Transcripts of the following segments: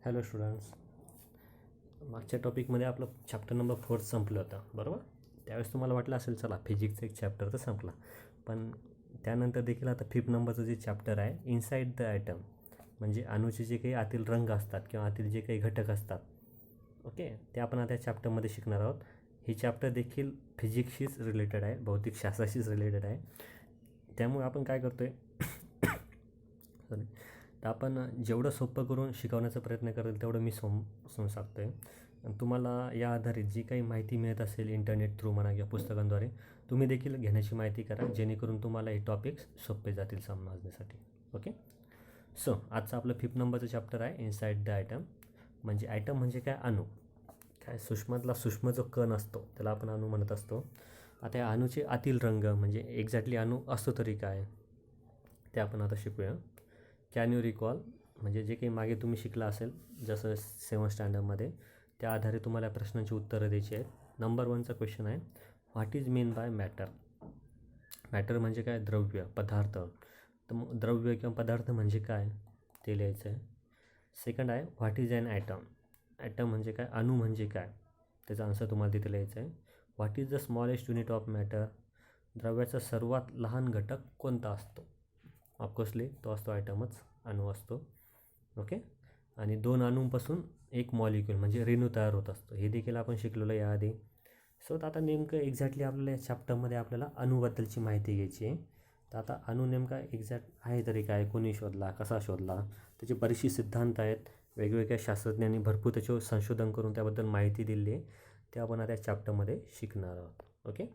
Hello students. मागच्या टॉपिकमध्ये आपलं chapter number 4 संपलं होतं, बरोबर. त्यावेळेस तुम्हाला वाटलं असेल चला फिजिक्सचा एक चॅप्टर तर संपला, पण त्यानंतर देखील आता 5th नंबरचं जे चॅप्टर आहे इनसाइड द ॲटम, म्हणजे अणूचे जे काही आतील रंग असतात किंवा आतील जे काही घटक असतात, ओके, ते आपण आता या चॅप्टरमध्ये शिकणार आहोत. हे चॅप्टर देखील फिजिक्सशीच रिलेटेड आहे, भौतिकशास्त्राशीच रिलेटेड आहे. त्यामुळे आपण काय करतो आहे सॉरी तर आपण जेवढं सोपं करून शिकवण्याचा प्रयत्न करेल तेवढं मी समजून सांगतो आहे. आणि तुम्हाला या आधारित जी काही माहिती मिळत असेल इंटरनेट थ्रू म्हणा किंवा पुस्तकांद्वारे, तुम्ही देखील घेण्याची माहिती करा, जेणेकरून तुम्हाला हे टॉपिक्स सोपे जातील समजण्यासाठी. ओके. सो आजचं आपलं 5th नंबरचं चॅप्टर आहे इनसाइड द ॲटम. म्हणजे ॲटम म्हणजे काय? अणू. काय सूक्ष्मातला सूक्ष्म जो कण असतो त्याला आपण अणू म्हणत असतो. आता या अणूचे आतील रंग म्हणजे एक्झॅक्टली अणू असतो तरी काय ते आपण आता शिकूया. कॅन यू रिकॉल, म्हणजे जे काही मागे तुम्ही शिकला असेल जसं 7th स्टँडर्डमध्ये, त्या आधारे तुम्हाला या प्रश्नांची उत्तरं द्यायची आहेत. नंबर 1चा क्वेश्चन आहे, what is mean by matter. Matter म्हणजे काय? द्रव्य, पदार्थ. तर मग द्रव्य किंवा पदार्थ म्हणजे काय ते लिहायचं आहे. सेकंड आहे, what is an atom. Atom म्हणजे काय? अणू म्हणजे काय, त्याचा आन्सर तुम्हाला तिथे लिहायचं आहे. What is the smallest unit of matter. द्रव्याचा सर्वात लहान घटक कोणता असतो? ऑफकोर्सली तो असतो ॲटमच, अणू असतो. ओके. आणि 2 अणूंपासून एक मॉलिक्यूल म्हणजे रेणू तयार होत असतो, हे देखील आपण शिकलेलो याआधी. सो आता नेमकं एक्झॅक्टली आपल्याला या चॅप्टरमध्ये आपल्याला अणूबद्दलची माहिती घ्यायची आहे. तर आता अणू नेमका एक्झॅक्ट आहे तरी काय, कोणी शोधला, कसा शोधला, त्याचे बरेचसे सिद्धांत आहेत. वेगवेगळ्या शास्त्रज्ञांनी भरपूर त्याच्यावर संशोधन करून त्याबद्दल माहिती दिली आहे, ते आपण आता या चॅप्टरमध्ये शिकणार आहोत. ओके.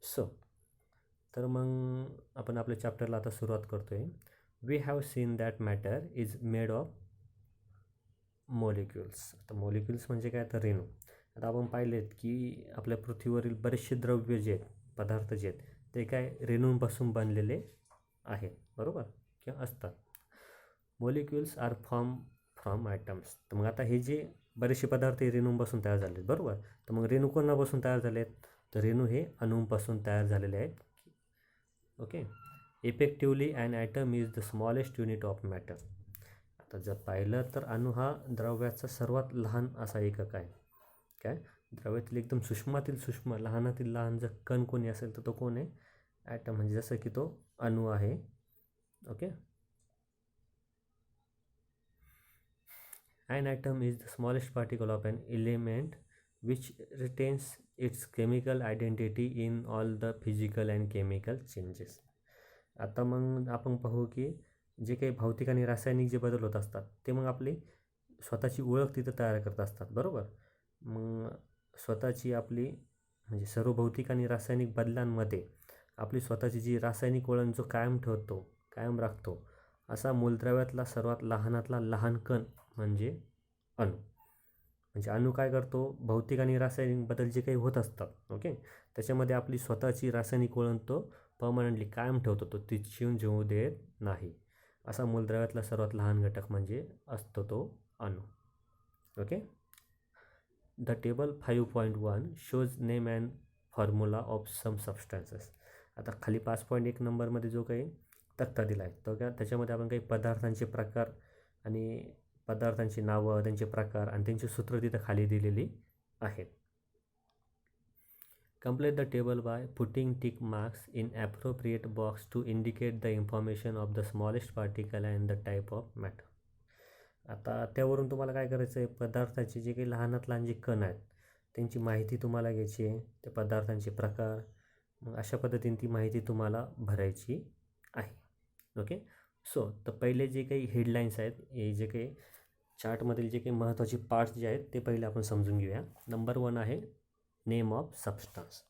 सो तर मग आपण आपल्या चॅप्टरला आता सुरुवात करतो आहे. We have seen that matter is made of molecules. आता मॉलिक्युल्स म्हणजे काय? तर रेणू. आता आपण पाहिलेत की आपल्या पृथ्वीवरील बरेचसे द्रव्य जे आहेत, पदार्थ जे आहेत, ते काय रेणूंपासून बनलेले आहेत, बरोबर, किंवा असतात. Molecules are form from atoms. तर मग आता हे जे बरेचसे पदार्थ हे रेणूंपासून तयार झाले, बरोबर. तर मग रेणू कोणापासून तयार झाले आहेत? तर रेणू हे अणूंपासून तयार झालेले आहेत. Okay. Effectively an atom is the smallest unit of matter. आता जर पाहिलं तर अणू हा द्रव्याचा सर्वात लहान असा एकक आहे. काय? द्रव्यातील एकदम सूक्ष्मातील सूक्ष्म, लहानातील लहान जर कण कोणी असेल तर तो कोण आहे? ॲटम. म्हणजे जसं की तो अणू आहे. Okay. An atom is the smallest particle of an element which retains its chemical identity in all the physical and chemical changes. आता मग आपण पाहू की जे काही भौतिक आणि रासायनिक जे बदल होत असतात ते मग आपली स्वतःची ओळख तिथं तयार करत असतात, बरोबर. मग स्वतःची आपली म्हणजे सर्व भौतिक आणि रासायनिक बदलांमध्ये आपली स्वतःची जी रासायनिक ओळख जो कायम ठेवतो, कायम राखतो, असा मूलद्रव्यातला सर्वात लहानातला लहान कण म्हणजे अणू. म्हणजे अणू काय करतो? भौतिक आणि रासायनिक बदल जे काही होत असतात, ओके, त्याच्यामध्ये आपली स्वतःची रासायनिक ओळख तो परमनंटली कायम ठेवतो, तो ती जेवू देत नाही. असा मूलद्रव्यातला सर्वात लहान घटक म्हणजे असतो तो अणू. Okay. The table 5.1 shows name and formula of some substances. आता खाली 5.1 नंबरमध्ये जो काही तक्ता दिला आहे तो त्याच्यामध्ये आपण काही पदार्थांचे प्रकार आणि पदार्थांची नावं, त्यांचे प्रकार आणि त्यांची सूत्र तिथं खाली दिलेली आहेत. Complete the table by putting tick marks in appropriate box to indicate the information of the smallest particle and the type of matter. आता त्यावरून तुम्हाला काय करायचं आहे? पदार्थाचे जे काही लहानात लहान जे कण आहेत त्यांची माहिती तुम्हाला घ्यायची आहे, त्या पदार्थांचे प्रकार. मग अशा पद्धतीने ती माहिती तुम्हाला भरायची आहे. ओके. सो तर पहिले जे काही हेडलाईन्स आहेत, हे जे काही चार्टमधील जे काही महत्त्वाचे पार्ट्स जे आहेत ते पहिले आपण समजून घेऊया. नंबर 1 आहे name of substance.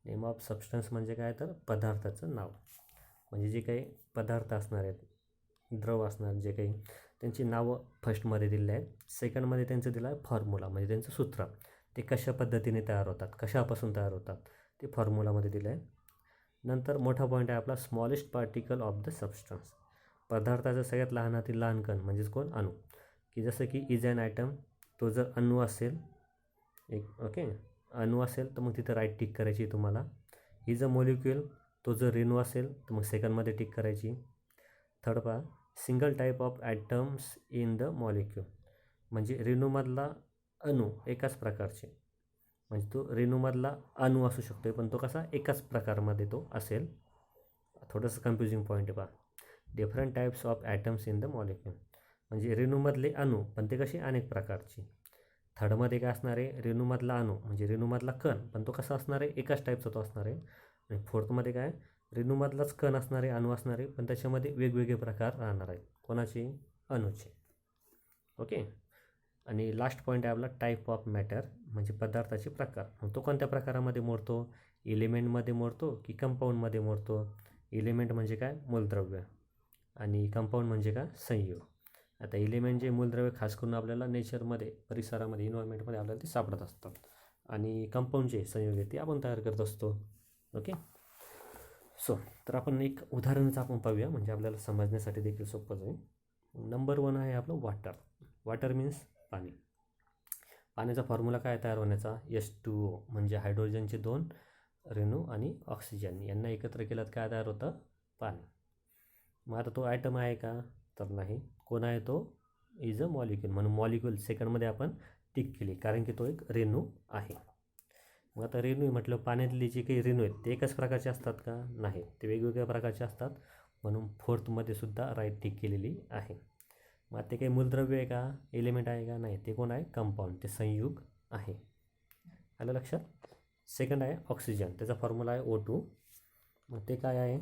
Name of substance म्हणजे काय? तर पदार्थाचं नाव. म्हणजे जे काही पदार्थ असणार आहेत, द्रव असणार जे काही, त्यांची नावं फर्स्टमध्ये दिलेली आहेत. सेकंडमध्ये त्यांचं दिलं आहे फॉर्म्युला, म्हणजे त्यांचं सूत्र, ते कशा पद्धतीने तयार होतात, कशापासून तयार होतात ते फॉर्म्युलामध्ये दिलं आहे. नंतर मोठा पॉईंट आहे आपला smallest particle of the substance. पदार्थाचं सगळ्यात लहानातील लहान कण म्हणजेच कोण? अणू. की जसं की इज ॲन ॲटम, तो जर अणू असेल, एक ओके अणू असेल तर मग तिथं राईट टिक करायची तुम्हाला. इज अ मॉलिक्यूल, तो जर रेणू असेल तर मग सेकंडमध्ये टिक करायची. थर्ड पहा, single type of atoms in the molecule. म्हणजे रेणूमधला अणू एकाच प्रकारचे, म्हणजे तो रेणूमधला अणू असू शकतो पण तो कसा एकाच प्रकारमध्ये तो असेल. थोडंसं कन्फ्युजिंग पॉईंट आहे पहा. Different types of atoms in the molecule, म्हणजे रेणूमधले अणू पण ते कसे अनेक प्रकारचे. थर्डमध्ये काय असणार आहे, रेणूमधला अणू म्हणजे रेणूमधला कण पण तो कसा असणार आहे एकाच टाईपचा तो असणार आहे. आणि फोर्थमध्ये काय, रेणूमधलाच कण असणार आहे, अणू असणार आहे पण त्याच्यामध्ये वेगवेगळे प्रकार राहणार आहेत. कोणाचे, अणूचे. ओके. आणि लास्ट पॉईंट आहे आपला टाईप ऑफ मॅटर, म्हणजे पदार्थाचे प्रकार. तो कोणत्या प्रकारामध्ये मोडतो, एलिमेंटमध्ये मोडतो की कंपाऊंडमध्ये मोडतो. एलिमेंट म्हणजे काय, मूलद्रव्य, आणि कंपाऊंड म्हणजे काय, संयुग. आता एलिमेंट जे मूलद्रव्य खास करून आपल्याला नेचरमध्ये, परिसरामध्ये, इन्व्हायरमेंटमध्ये आपल्याला ते सापडत असतात. आणि कंपाऊंड जे संयुग आहे ते आपण तयार करत असतो. ओके. सो तर आपण एक उदाहरणच आपण पाहूया, म्हणजे आपल्याला समजण्यासाठी देखील सोपं जाईल. नंबर 1 आहे आपलं वॉटर. वॉटर मीन्स पाणी. पाण्याचा फॉर्म्युला काय तयार होण्याचा, H2O, म्हणजे हायड्रोजनचे 2 रेणू आणि ऑक्सिजन यांना एकत्र केल्यात काय तयार होतं, पाणी. मग आता तो ॲटम आहे का, तर नाही. कोण आहे तो, इज अ मॉलिक्यूल, म्हणून मॉलिक्यूल सेकंडमध्ये आपण टिक केली कारण की तो एक रेणू आहे. मग आता रेणू म्हटलं, पाण्यातले जे काही रेणू आहेत ते एकाच प्रकारचे असतात का, नाही, ते वेगवेगळ्या प्रकारचे असतात, म्हणून फोर्थमध्ये सुद्धा राईट टिक केलेली आहे. मग ते काही मूलद्रव्य आहे का, एलिमेंट आहे का, नाही, ते कोण आहे, कंपाऊंड, ते संयुग आहे. आलं लक्षात. सेकंड आहे ऑक्सिजन, त्याचा फॉर्म्युला आहे O2. मग ते काय आहे,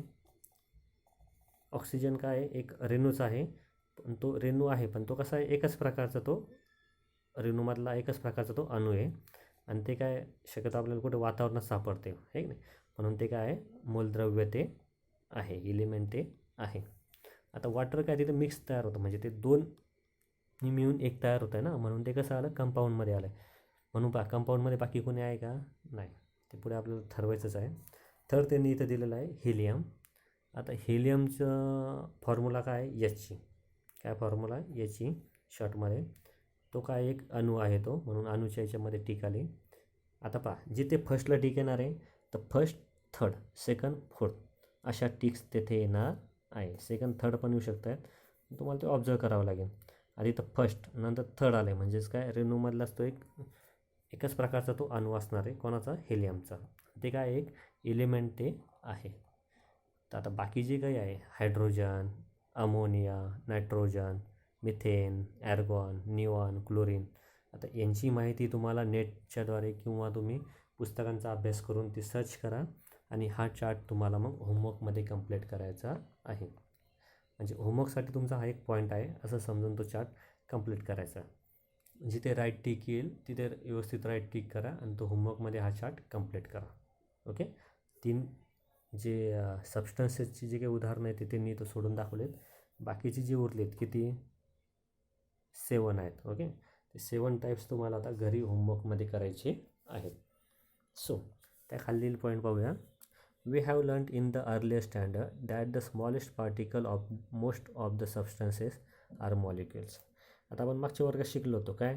ऑक्सिजन काय आहे, एक रेणूच आहे पण तो रेणू आहे पण तो कसा आहे एकच प्रकारचा, तो रेणूमधला एकच प्रकारचा तो अणू आहे. आणि ते काय शक्यतो आपल्याला कुठे वातावरणात सापडते, आहे की नाही, म्हणून ते काय आहे, मूलद्रव्य ते आहे, एलिमेंट ते आहे. आता वॉटर काय तिथे मिक्स तयार होतं, म्हणजे ते दोन मिळून एक तयार होतं आहे ना, म्हणून ते कसं आलं, कंपाऊंडमध्ये आलं आहे. म्हणून पहा कंपाऊंडमध्ये बाकी कोणी आहे का, नाही, ते पुढे आपल्याला ठरवायचंच आहे. थर्ड त्यांनी इथं दिलेलं आहे हिलियम. आता हिलियमचं फॉर्म्युला काय आहे, H. काय फॉर्म्युला आहे, H शॉर्टमध्ये. तो काय एक अणू आहे तो, म्हणून अणूच्या याच्यामध्ये टिक आली. आता पहा जिथे फर्स्टला टिक येणार आहे तर फर्स्ट, थर्ड, सेकंड, फोर्थ अशा टिक्स तेथे येणार आहे. सेकंड, थर्ड पण येऊ शकतात, तुम्हाला ते ऑब्झर्व करावं लागेल. आधी तर फर्स्ट नंतर थर्ड आले म्हणजेच काय, रेणूमधलाच तो एकच प्रकारचा तो अणू असणार आहे, कोणाचा, हेलियमचा. ते काय एक एलिमेंट ते आहे. तर आता बाकी जे काही आहे, hydrogen, ammonia, nitrogen, methane, argon, neon, chlorine, आता यांची माहिती तुम्हाला नेटच्याद्वारे किंवा तुम्ही पुस्तकांचा अभ्यास करून ती सर्च करा. आणि हा चार्ट तुम्हाला मग होमवर्कमध्ये कंप्लीट करायचा आहे. म्हणजे होमवर्कसाठी तुमचा हा एक पॉईंट आहे असं समजून तो चार्ट कंप्लीट करायचा. जिथे राईट टिक येईल तिथे व्यवस्थित राईट टिक करा आणि तो होमवर्कमध्ये हा चार्ट कंप्लीट करा. ओके. 3 जे सबस्टन्सेसची जे काही उदाहरणं आहेत ते त्यांनी तो सोडून दाखवलेत. बाकीचे जे उरलेत किती, 7 आहेत. ओके. ते 7 टाईप्स तुम्हाला आता घरी होमवर्कमध्ये करायचे आहेत. सो त्या खालील पॉईंट पाहूया. We have learned in the earlier standard that the smallest particle of most of the substances are molecules. आता आपण मागच्या वर्गात शिकलो होतो काय,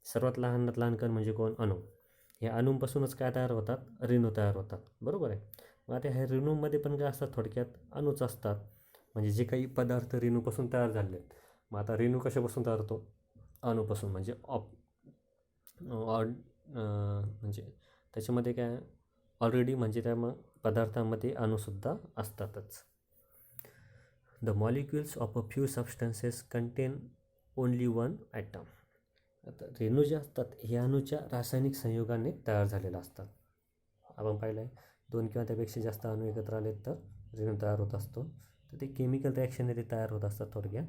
सर्वात लहानात लहान कण म्हणजे कोण, अणू. ह्या अणूंपासूनच काय तयार होतात, रेणू तयार होतात, बरोबर आहे. मग आता ह्या रेणूमध्ये पण काय असतात, थोडक्यात अणूच असतात. म्हणजे जे काही पदार्थ रेणूपासून तयार झाले आहेत. मग आता रेणू कशापासून तयार होतो, अणूपासून, म्हणजे म्हणजे त्याच्यामध्ये काय ऑलरेडी, म्हणजे त्या मग पदार्थामध्ये अणूसुद्धा असतातच. The molecules of a few substances contain only one atom. आता रेणू जे असतात हे अणूच्या रासायनिक संयोगाने तयार झालेले असतात. आपण पाहिलं आहे 2 किंवा त्यापेक्षा जास्त अणू एकत्र आले तर रेणू तयार होत असतो. तर ते केमिकल रिॲक्शनने ते तयार होत असतात थोडक्यात.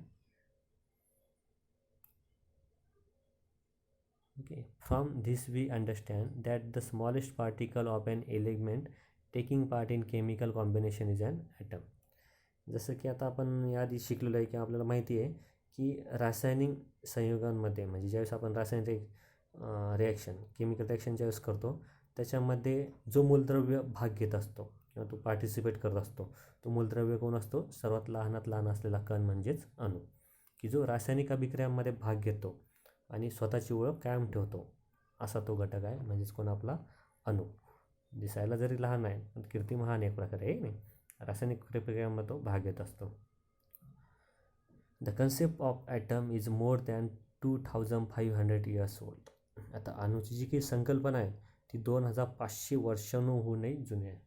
Okay. From this we understand that the smallest particle of an element taking part in chemical combination is an atom. जसं की आता आपण याआधी शिकलेलो आहे की आपल्याला माहिती आहे की रासायनिक संयोगांमध्ये, म्हणजे ज्यावेळेस आपण रासायनिक रिॲक्शन, केमिकल रिॲक्शन ज्यावेळेस करतो त्याच्यामध्ये जो मूलद्रव्य भाग घेत असतो किंवा तो पार्टिसिपेट करत असतो तो मूलद्रव्य कोण असतो, सर्वात लहानात लहान असलेला कण म्हणजेच अणू, की जो रासायनिक अभिक्रियांमध्ये भाग घेतो आणि स्वतःची ओळख कायम ठेवतो असा तो घटक आहे, म्हणजेच कोण, आपला अणू. दिसायला जरी लहान आहे पण कीर्ती महान एक प्रकारे आहे नाही, रासायनिक प्रक्रियांमध्ये तो भाग घेत असतो. The concept of atom is more than 2500 years old. आता अणूची जी काही संकल्पना आहे ती 2500 वर्षांहूनही जुनी आहे.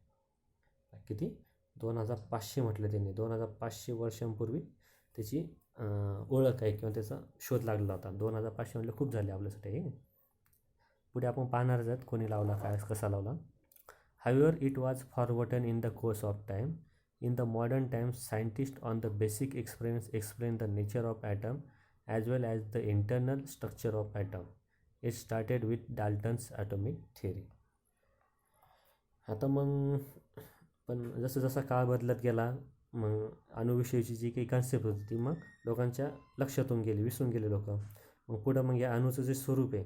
किती? 2500 म्हटलं त्यांनी. 2500 वर्षांपूर्वी त्याची ओळख आहे किंवा त्याचा शोध लागला होता. 2500 म्हटलं खूप झाले आपल्यासाठी. पुढे आपण पाहणारच आहेत कोणी लावला, काय कसा लावला. However, it was forgotten in the course of time. In the modern times, scientists on the basic experiments explain the nature of atom as well as the internal structure of atom. It started with Dalton's atomic theory. आता मग पण जसं जसा काळ बदलत गेला मग अणुविषयीची जी काही कन्सेप्ट होती ती मग लोकांच्या लक्षातून गेली, विसरून गेले लोक. मग पुढं मग या अणूचं जे स्वरूप आहे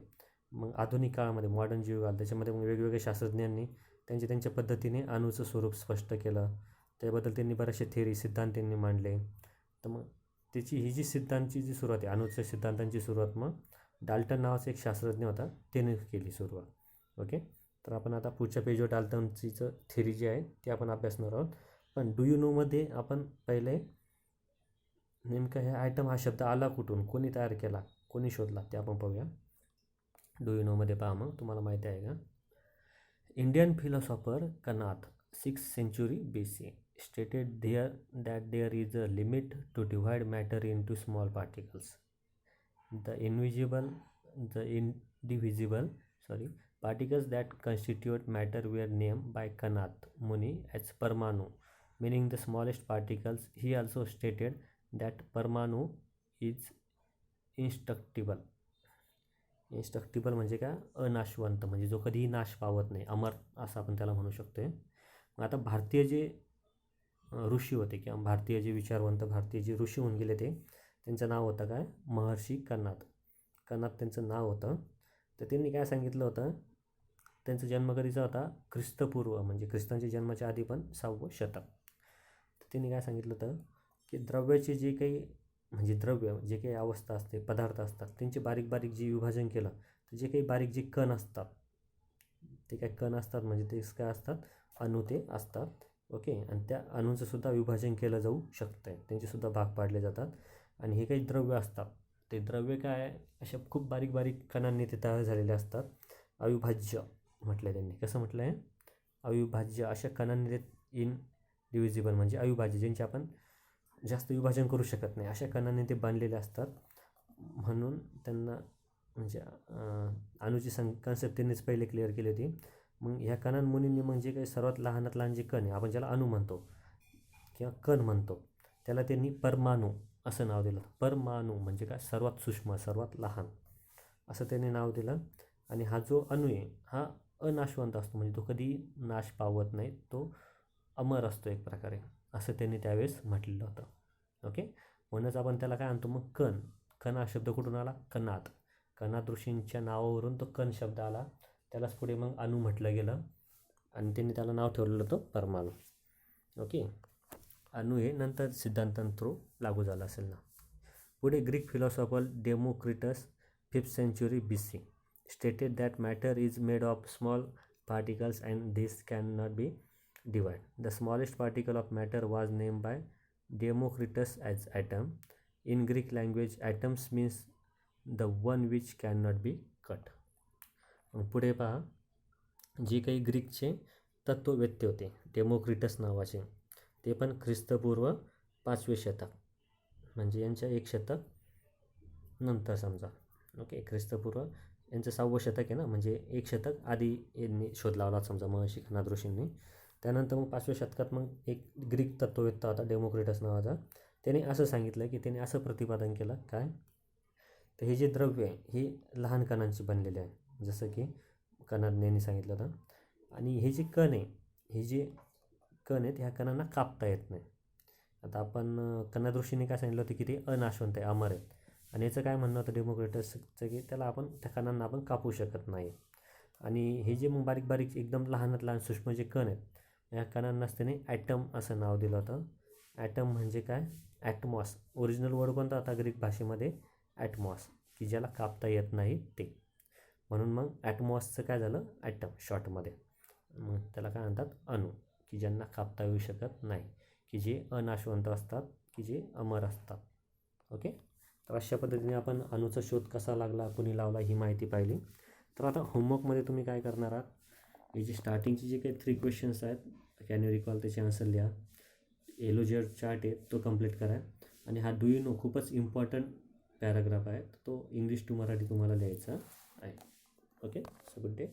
मग आधुनिक काळामध्ये मॉडर्न युग आलं त्याच्यामध्ये मग वेगवेगळ्या शास्त्रज्ञांनी त्यांच्या पद्धतीने अणूचं स्वरूप स्पष्ट केलं. त्याबद्दल त्यांनी बरेचसे थेरी सिद्धांत त्यांनी मांडले. तर मग त्याची ही जी सिद्धांताची जी सुरुवात आहे अणूच्या सिद्धांतांची सुरुवात मग डाल्टन नावाचा एक शास्त्रज्ञ होता त्याने केली सुरुवात. ओके, तर आपण आता पुढच्या पेजवर डाल्टनचीचं थेरी जी आहे ती आपण अभ्यासणार आहोत. पण डू यू नोमध्ये आपण पहिले नेमकं हे आयटम हा शब्द आला कुठून, कोणी तयार केला, कोणी शोधला ते आपण पाहूया. डू यू नोमध्ये पहा मग तुम्हाला माहिती आहे का. Indian philosopher Kanath, 6th century BC, stated that there is a limit to divide matter into small particles. The indivisible particles that constitute matter were named by Kanath Muni as Parmanu, meaning the smallest particles. He also stated that Parmanu is indestructible. इन्स्ट्रक्टिबल म्हणजे काय, अनाशवंत, म्हणजे जो कधीही नाश पावत नाही, अमर असं आपण त्याला म्हणू शकतो आहे. मग आता भारतीय जे ऋषी होते किंवा भारतीय जे विचारवंत भारतीय जे ऋषी होऊन गेले ते त्यांचं नाव होतं काय, महर्षी कणाद. त्यांचं नाव होतं. तर त्यांनी काय सांगितलं होतं, त्यांचा जन्म कधीचा होता, ख्रिस्तपूर्व म्हणजे ख्रिस्तांच्या जन्माच्या आधी पण 6वं शतक. तर त्यांनी काय सांगितलं होतं की द्रव्याचे जे काही म्हणजे द्रव्य जे काही अवस्था असते पदार्थ असतात त्यांचे बारीक बारीक जे विभाजन केलं तर जे काही बारीक जे कण असतात ते काय कण असतात म्हणजे ते काय असतात, अणू ते असतात. ओके, आणि त्या अणूंचं सुद्धा विभाजन केलं जाऊ शकतं आहे, त्यांचेसुद्धा भाग पाडले जातात. आणि हे काही द्रव्य असतात ते द्रव्य काय अशा खूप बारीक बारीक कणांनी ते तयार झालेले असतात. अविभाज्य म्हटलं त्यांनी. कसं म्हटलं आहे, अविभाज्य अशा कणांनी ते इनडिव्हिजिबल म्हणजे अविभाज्य ज्यांचे आपण जास्त विभाजन करू शकत नाही अशा कणांनी ते बांधलेले असतात. म्हणून त्यांना म्हणजे अणूची कन्सेप्ट त्यांनीच पहिले क्लिअर केली होती. मग ह्या कणांमुनींनी म्हणजे काही सर्वात लहानात लहान जे कण आहे आपण ज्याला अणू म्हणतो किंवा कण म्हणतो त्याला त्यांनी परमाणू असं नाव दिलं. परमाणू म्हणजे काय, सर्वात सूक्ष्म सर्वात लहान असं त्यांनी नाव दिलं. आणि हा जो अणू आहे हा अनाशवंत असतो म्हणजे तो कधी नाश पावत नाही, तो अमर असतो एक प्रकारे, असं त्यांनी त्यावेळेस म्हटलेलं होतं. ओके, म्हणूनच आपण त्याला काय आणतो मग कण. कण हा शब्द कुठून आला, कणाद ऋषींच्या नावावरून तो कण शब्द आला. त्यालाच पुढे मग अणू म्हटलं गेलं आणि त्यांनी त्याला नाव ठेवलेलं होतं परमाणू. ओके, अणू हे नंतर सिद्धांतांतरू लागू झालं असेल ना. पुढे Greek philosopher Democritus 5th century BC stated that matter is made of small particles and this cannot be divided. The smallest particle of matter was named by Democritus as atom. In Greek language, atoms means the one which cannot be cut. पुढे पहा, जे काही ग्रीकचे तत्ववेत्ते होते Democritus नावाचे, ते पण ख्रिस्तपूर्व 5वे शतक म्हणजे यांच्या 1 शतक नंतर समजा. ओके, ख्रिस्तपूर्व यांचं 6वं शतक आहे ना, म्हणजे 1 शतक आधी यांनी शोध लावला समजा महर्षी कणाद ऋषींनी. त्यानंतर मग 5व्या शतकात मग एक ग्रीक तत्ववेत्ता होता डेमोक्रिटस नावाचा. त्याने असं सांगितलं की त्याने असं प्रतिपादन केलं काय, तर हे जे द्रव्य आहे हे लहान कणांची बनलेले आहे जसं की कणादने सांगितलं होतं. आणि हे जे कण आहे हे जे कण आहेत ह्या कणांना कापता येत नाही. आता आपण कणाद ऋषीने काय सांगितलं होतं की ते अनाशवंत आहे, अमर आहेत. आणि याचं काय म्हणणं होतं डेमोक्रिटसचं की त्याला आपण त्या कणांना आपण कापू शकत नाही. आणि हे जे मग बारीक बारीक एकदम लहानात लहान सूक्ष्म जे कण आहेत या कणांनाच त्याने ॲटम असं नाव दिलं होतं. ॲटम म्हणजे काय, ॲटमॉस. ओरिजिनल वर्ड कोणता होता ग्रीक भाषेमध्ये, ॲटमॉस, की ज्याला कापता येत नाही ते. म्हणून मग ॲटमॉसचं काय झालं, ॲटम शॉर्टमध्ये. मग त्याला काय म्हणतात, अणू, की ज्यांना कापता येऊ शकत नाही, की जे अनाशवंत असतात, की जे अमर असतात. ओके, तर अशा पद्धतीने आपण अणूचा शोध कसा लागला, कोणी लावला, ही माहिती पाहिली. तर आता होमवर्कमध्ये तुम्ही काय करणार आहात, हे जे स्टार्टिंगचे जे काही 3 क्वेश्चन्स आहेत, कॅन यू रिकॉल, त्याचे आन्सर लिहा. येलो जे चार्ट आहे तो कंप्लीट करा. आणि हा डू यू नो खूपच इम्पॉर्टंट पॅराग्राफ आहे, तो इंग्लिश टू मराठी तुम्हाला लिहायचा आहे. Okay, so good day.